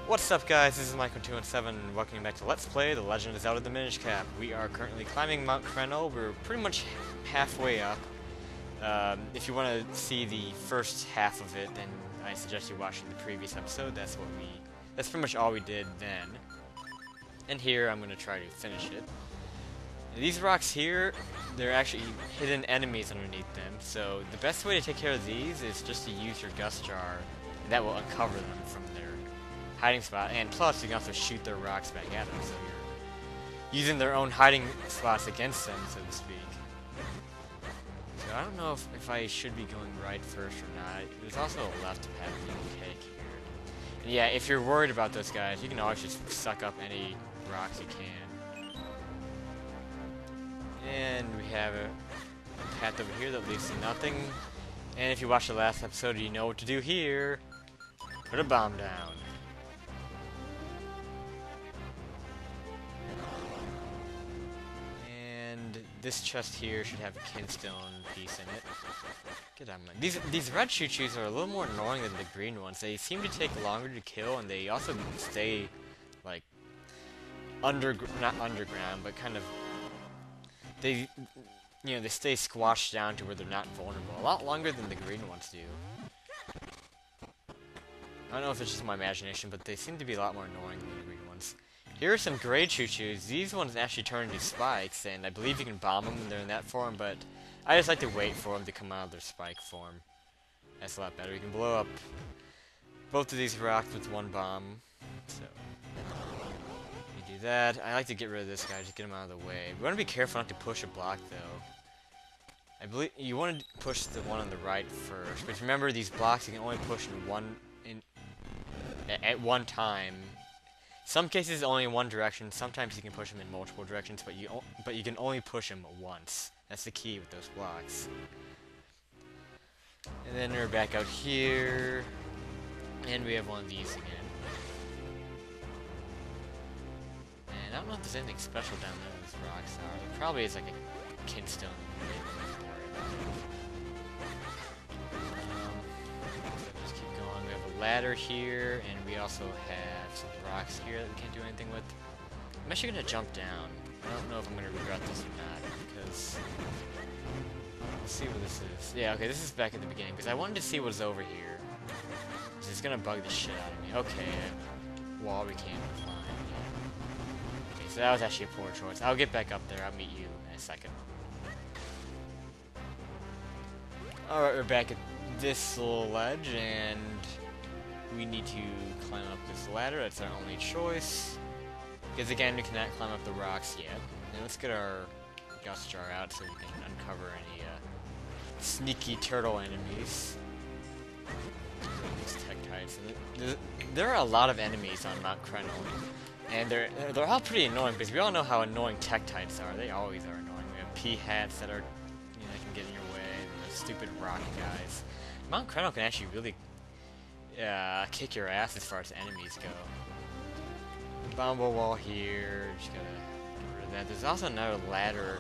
What's up, guys? This is Michael217 and welcome back to Let's Play The Legend of Zelda the Minish Cap. We are currently climbing Mount Crenel. We're pretty much halfway up. If you want to see the first half of it, then I suggest you watching the previous episode. That's pretty much all we did then. And here, I'm going to try to finish it. These rocks here, they're actually hidden enemies underneath them, so the best way to take care of these is just to use your gust jar. That will uncover them from their hiding spot, and plus you can also shoot their rocks back at them, so you're using their own hiding spots against them, so to speak. So I don't know if I should be going right first or not. There's also a left path you can take here. And yeah, if you're worried about those guys, you can always just suck up any rocks you can. And we have a path over here that leads to nothing. And if you watched the last episode, you know what to do here. Put a bomb down. And this chest here should have a Kinstone piece in it. Get out of my... These red choo-choos are a little more annoying than the green ones. They seem to take longer to kill, and they also stay, like, not underground, but kind of... They stay squashed down to where they're not vulnerable. A lot longer than the green ones do. I don't know if it's just my imagination, but they seem to be a lot more annoying than the green ones. Here are some gray choo-choos. These ones actually turn into spikes, and I believe you can bomb them when they're in that form, but I just like to wait for them to come out of their spike form. That's a lot better. You can blow up both of these rocks with one bomb, so... do that. I like to get rid of this guy, just get him out of the way. We want to be careful not to push a block, though. I believe you want to push the one on the right first, but remember these blocks you can only push at one time. Some cases only in one direction. Sometimes you can push them in multiple directions, but you can only push them once. That's the key with those blocks. And then we're back out here, and we have one of these again. I don't know if there's anything special down there these rocks are. There probably is like a Kinstone. Just keep going. We have a ladder here, and we also have some rocks here that we can't do anything with. I'm actually going to jump down. I don't know if I'm going to regret this or not, because... Let's see what this is. Yeah, okay, this is back at the beginning, because I wanted to see what's over here. It's going to bug the shit out of me. Okay, wall we can't climb. So that was actually a poor choice. I'll get back up there. I'll meet you in a second. Alright, we're back at this little ledge, and we need to climb up this ladder. That's our only choice. Because again, we cannot climb up the rocks yet. Now let's get our gust jar out so we can uncover any sneaky turtle enemies. These Tektites. There are a lot of enemies on Mount Crenel. And they're all pretty annoying, because we all know how annoying Tektites are. They always are annoying. We have P-hats that are, can get in your way, and the stupid rock guys. Mount Crenel can actually really kick your ass as far as enemies go. Bombo wall here, just gotta get rid of that. There's also another ladder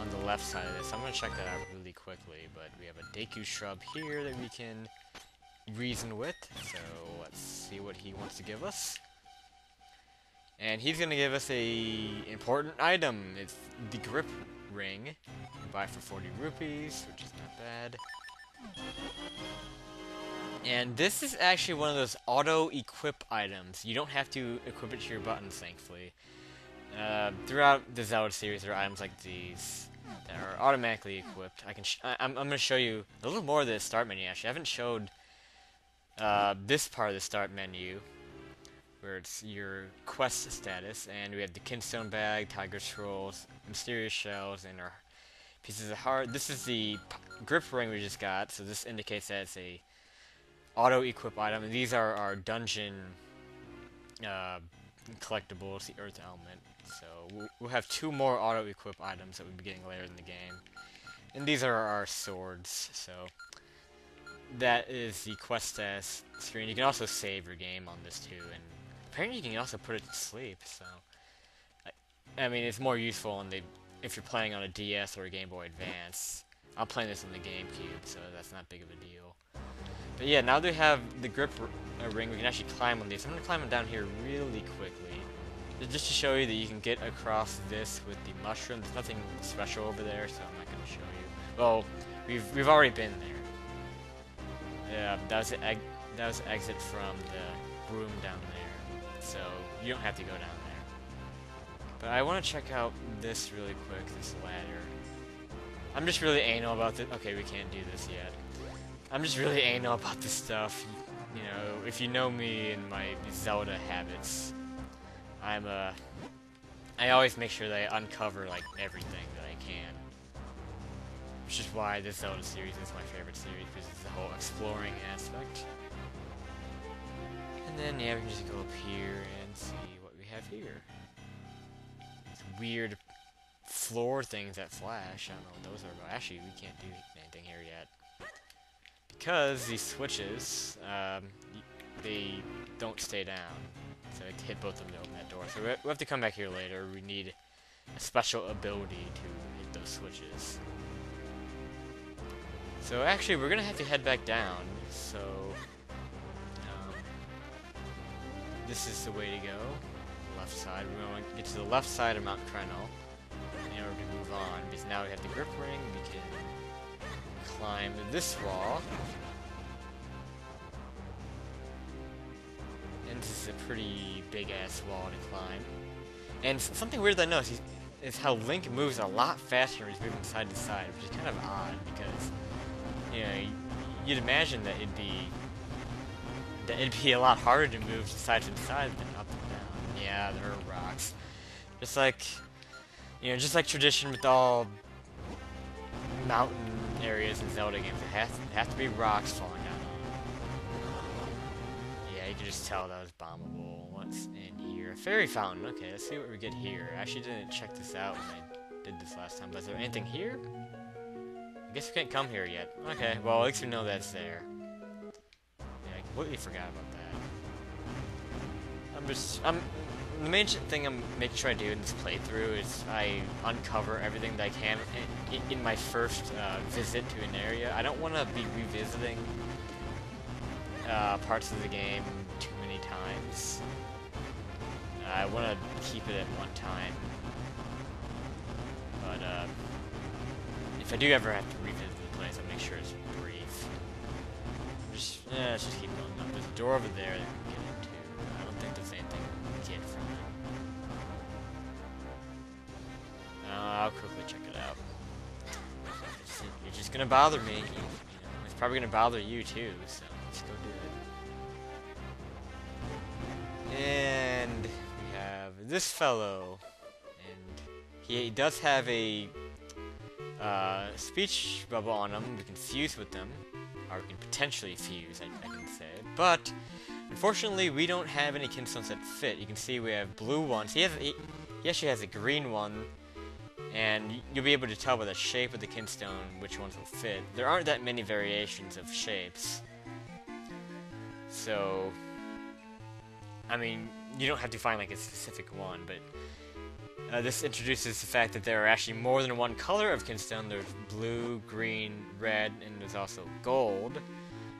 on the left side of this. I'm gonna check that out really quickly, but we have a Deku shrub here that we can reason with, so let's see what he wants to give us. And he's gonna give us a important item. It's the grip ring. You can buy for 40 rupees, which is not bad. And this is actually one of those auto-equip items. You don't have to equip it to your buttons, thankfully. Throughout the Zelda series, there are items like these that are automatically equipped. I'm gonna show you a little more of the start menu. Actually, I haven't showed this part of the start menu, where it's your quest status, and we have the Kinstone Bag, Tiger Scrolls, Mysterious Shells, and our pieces of heart. This is the grip ring we just got, so this indicates that it's a auto-equip item, and these are our dungeon collectibles, the Earth Element. So we'll have two more auto-equip items that we'll be getting later in the game. And these are our swords, so that is the quest status screen. You can also save your game on this too, and apparently you can also put it to sleep, so... I mean, it's more useful on if you're playing on a DS or a Game Boy Advance. I'm playing this on the GameCube, so that's not big of a deal. But yeah, now they have the grip a ring, we can actually climb on these. I'm going to climb them down here really quickly. Just to show you that you can get across this with the mushroom. There's nothing special over there, so I'm not going to show you. Well, we've already been there. Yeah, that was the exit from the room down there. So you don't have to go down there. But I want to check out this really quick, this ladder. I'm just really anal about this. Okay, we can't do this yet. I'm just really anal about this stuff. You know, if you know me and my Zelda habits, I always make sure that I uncover, like, everything that I can. Which is why this Zelda series is my favorite series, because it's the whole exploring aspect. And then, yeah, we can just go up here and see what we have here. These weird floor things that flash. I don't know what those are about. Actually, we can't do anything here yet. Because these switches, they don't stay down. So I hit both of them to open that door. So we have to come back here later. We need a special ability to hit those switches. So actually, we're gonna have to head back down. So this is the way to go. Left side. We're going to get to the left side of Mount Crenel in order to move on. Because now we have the grip ring. We can climb this wall. And this is a pretty big-ass wall to climb. And something weird that I noticed is how Link moves a lot faster when he's moving side to side, which is kind of odd because, you know, you'd imagine that it'd be a lot harder to move side to side than up and down. Yeah, there are rocks. Just like, you know, just like tradition with all mountain areas in Zelda games, it have to be rocks falling down. Yeah, you can just tell that was bombable. What's in here? A fairy fountain. Okay, let's see what we get here. I actually didn't check this out when I did this last time, but is there anything here? I guess we can't come here yet. Okay, well, at least we know that's there. Yeah, I completely forgot about that. The main thing I'm making sure I do in this playthrough is I uncover everything that I can in my first visit to an area. I don't want to be revisiting parts of the game too many times. I want to keep it at one time. But if I do ever have to revisit the place, I'll make sure it's brief. Let's just keep going up. There's a door over there that we can get into. I don't think there's anything we can get from it. I'll quickly check it out. You're just gonna bother me. You know, it's probably gonna bother you too, so let's go do it. And we have this fellow, and he does have a speech bubble on him. We can fuse with them, or we can potentially fuse, I can say. But unfortunately, we don't have any kinstones that fit. You can see we have blue ones. He actually has a green one, and you'll be able to tell by the shape of the kinstone which ones will fit. There aren't that many variations of shapes, so I mean, you don't have to find like a specific one, but this introduces the fact that there are actually more than one color of kinstone. There's blue, green, red, and there's also gold.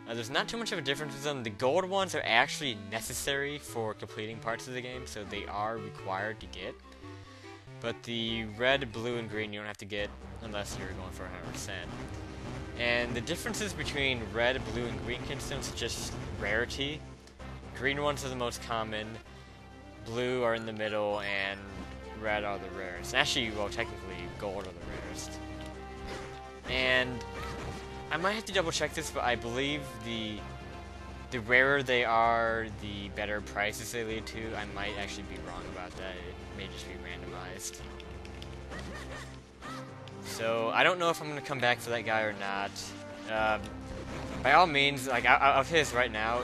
There's not too much of a difference with them. The gold ones are actually necessary for completing parts of the game, so they are required to get. But the red, blue, and green you don't have to get unless you're going for 100%. And the differences between red, blue, and green kinstones is just rarity. Green ones are the most common, blue are in the middle, and red are the rarest. Actually, well, technically, gold are the rarest. And I might have to double check this, but I believe the rarer they are, the better prices they lead to. I might actually be wrong about that. It may just be randomized. So I don't know if I'm gonna come back for that guy or not. By all means, like I'll say this right now,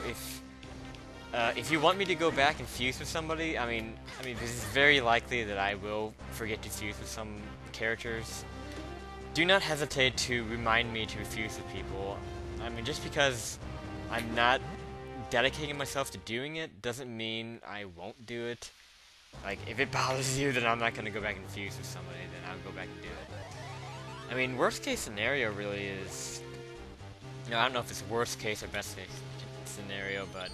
if you want me to go back and fuse with somebody, I mean, this is very likely that I will forget to fuse with some characters. Do not hesitate to remind me to fuse with people. I mean, just because I'm not dedicating myself to doing it doesn't mean I won't do it. Like, if it bothers you, then I'm not gonna go back and fuse with somebody, then I'll go back and do it. I mean, worst case scenario really is, you know, I don't know if it's worst case or best case scenario, but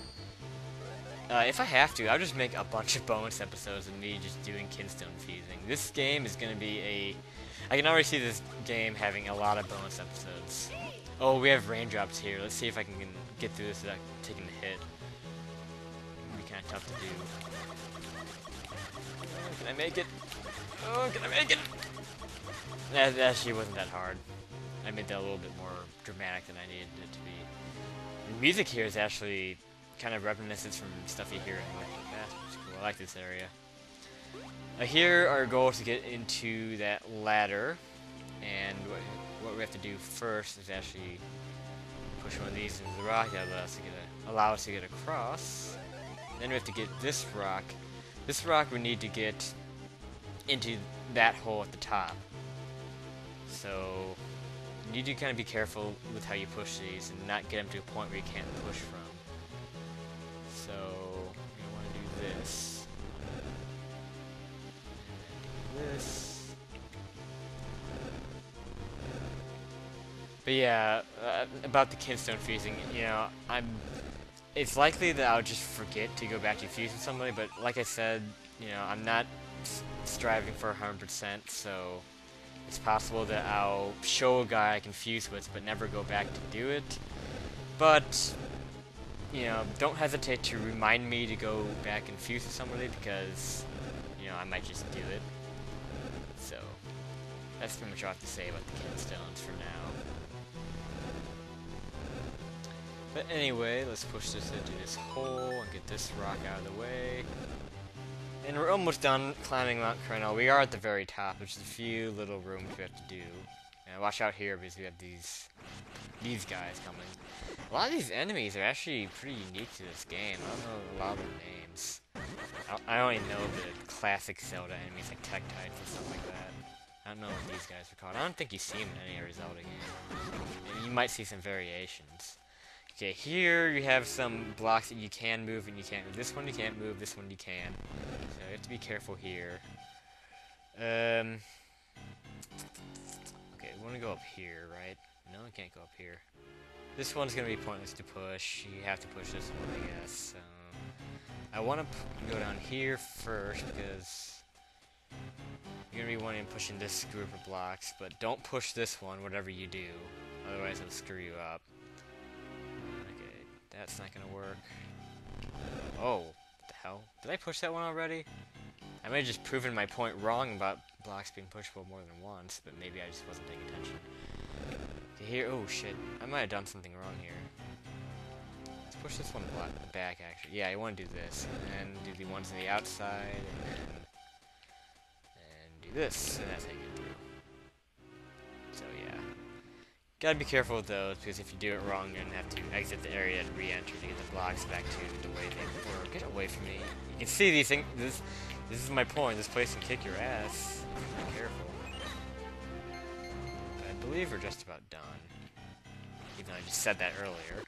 if I have to, I'll just make a bunch of bonus episodes of me just doing Kinstone Fusing. This game is gonna be a... I can already see this game having a lot of bonus episodes. Oh, we have raindrops here. Let's see if I can get through this without taking the hit. It'll be kind of tough to do. Oh, can I make it? Oh, can I make it? That actually wasn't that hard. I made that a little bit more dramatic than I needed it to be. The music here is actually kind of reminiscent from stuff you hear in Wicked Path, which is cool. I like this area. Here, our goal is to get into that ladder, and what we have to do first is actually push one of these into the rock that allow us to get across. Then we have to get this rock. This rock we need to get into that hole at the top. So you need to kind of be careful with how you push these and not get them to a point where you can't push from. So you want to do this. This. But yeah, about the Kinstone fusing, you know, it's likely that I'll just forget to go back to fusing somebody, but like I said, you know, I'm not striving for 100%, so it's possible that I'll show a guy I can fuse with, but never go back to do it. But, you know, don't hesitate to remind me to go back and fuse with somebody, because, you know, I might just do it. So, that's pretty much all I have to say about the Kinstones for now. But anyway, let's push this into this hole and get this rock out of the way. And we're almost done climbing Mount Crenel. We are at the very top. There's a few little rooms we have to do. And watch out here because we have these guys coming. A lot of these enemies are actually pretty unique to this game. I don't know a lot of their names. I only know the classic Zelda enemies like Tektites and stuff like that. I don't know what these guys are called. I don't think you see them in any other Zelda game. You might see some variations. Okay, here you have some blocks that you can move and you can't move. This one you can't move, this one you can. So you have to be careful here. Okay, we want to go up here, right? No, we can't go up here. This one's going to be pointless to push. You have to push this one, I guess. So I want to go down here first because you're going to be wanting to push in this group of blocks, but don't push this one, whatever you do. Otherwise it'll screw you up. That's not gonna work. Oh, what the hell? Did I push that one already? I may have just proven my point wrong about blocks being pushable more than once, but maybe I just wasn't paying attention. Okay, here, oh shit. I might have done something wrong here. Let's push this one back, actually. Yeah, I want to do this, and then do the ones on the outside, and do this, and that's how you get through. So yeah. Gotta be careful with those, because if you do it wrong, you're gonna have to exit the area and re-enter to get the blocks back to the way they were. Get away from me. You can see these things. This is my point. This place can kick your ass. Be careful. But I believe we're just about done. Even though I just said that earlier.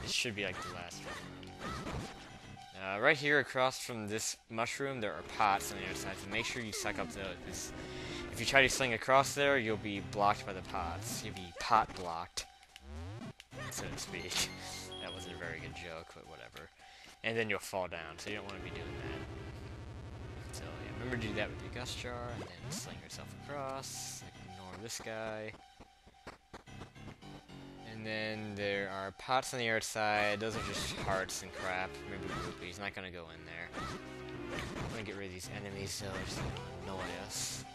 This should be like the last one. Right here across from this mushroom, there are pots on the other side, so make sure you suck up those. If you try to sling across there, you'll be blocked by the pots. You'll be pot blocked, so to speak. That wasn't a very good joke, but whatever. And then you'll fall down, so you don't want to be doing that. So yeah, remember to do that with your gust jar, and then sling yourself across. Ignore this guy. And then there are pots on the other side. Those are just hearts and crap. Maybe rupees. Not gonna go in there. I'm gonna get rid of these enemies so they just annoy us.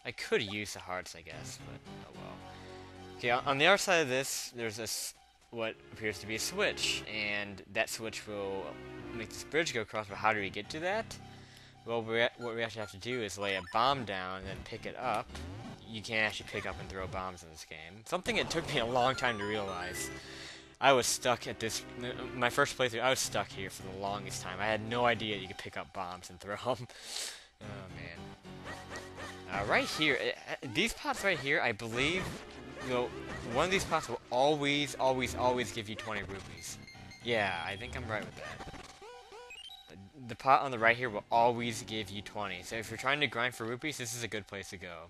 I could use the hearts, I guess, but oh well. Okay, on the other side of this, there's what appears to be a switch, and that switch will make this bridge go across, but how do we get to that? Well, what we actually have to do is lay a bomb down and then pick it up. You can't actually pick up and throw bombs in this game. Something it took me a long time to realize. I was stuck at this, my first playthrough, I was stuck here for the longest time. I had no idea you could pick up bombs and throw them. Oh, man. Right here, these pots right here, I believe, you know, one of these pots will always give you 20 rupees. Yeah, I think I'm right with that. The pot on the right here will always give you 20. So if you're trying to grind for rupees, this is a good place to go.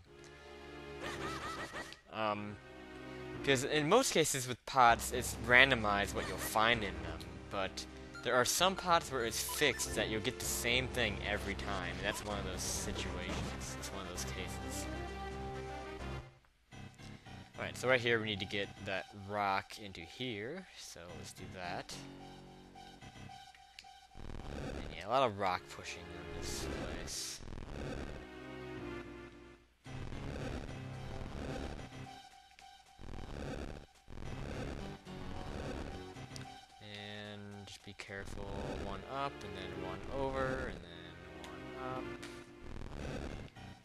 Because in most cases with pots, it's randomized what you'll find in them, but there are some pots where it's fixed that you'll get the same thing every time, and that's one of those situations. It's one of those cases. Alright, so right here we need to get that rock into here, so let's do that. And yeah, a lot of rock pushing in this place. And just be careful, one up, and then one over, and then one up.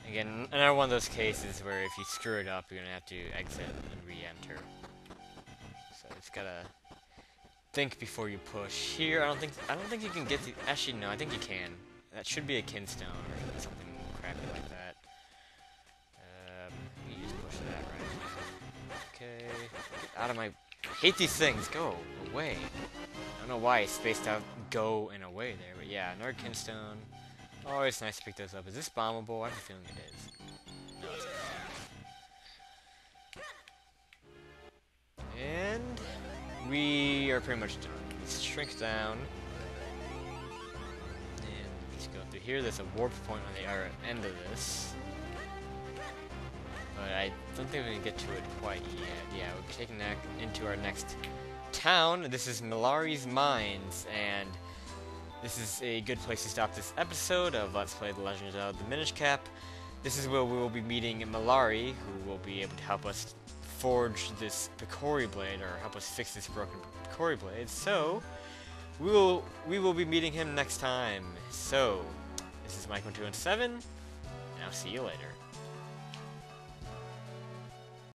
Again, another one of those cases where if you screw it up, you're gonna have to exit and re-enter. So just gotta think before you push. Here, I don't think you can get the. Actually, no, I think you can. That should be a Kinstone or something crappy like that. You just push that right. Okay, get out of my. I hate these things. Go away. I don't know why I spaced out go and away there, but yeah, another Kinstone. Always nice to pick those up. Is this bombable? I have a feeling it is. No, it's not. And we are pretty much done. Let's shrink down. And let's go through here. There's a warp point on the other end of this. But I don't think we're going to get to it quite yet. Yeah, we're taking that into our next town. This is Malari's Mines, and this is a good place to stop this episode of Let's Play The Legend of Zelda: The Minish Cap. This is where we will be meeting Malari, who will be able to help us forge this Picori blade, or help us fix this broken Picori blade. So, we will be meeting him next time. So, this is Mike1217, and I'll see you later.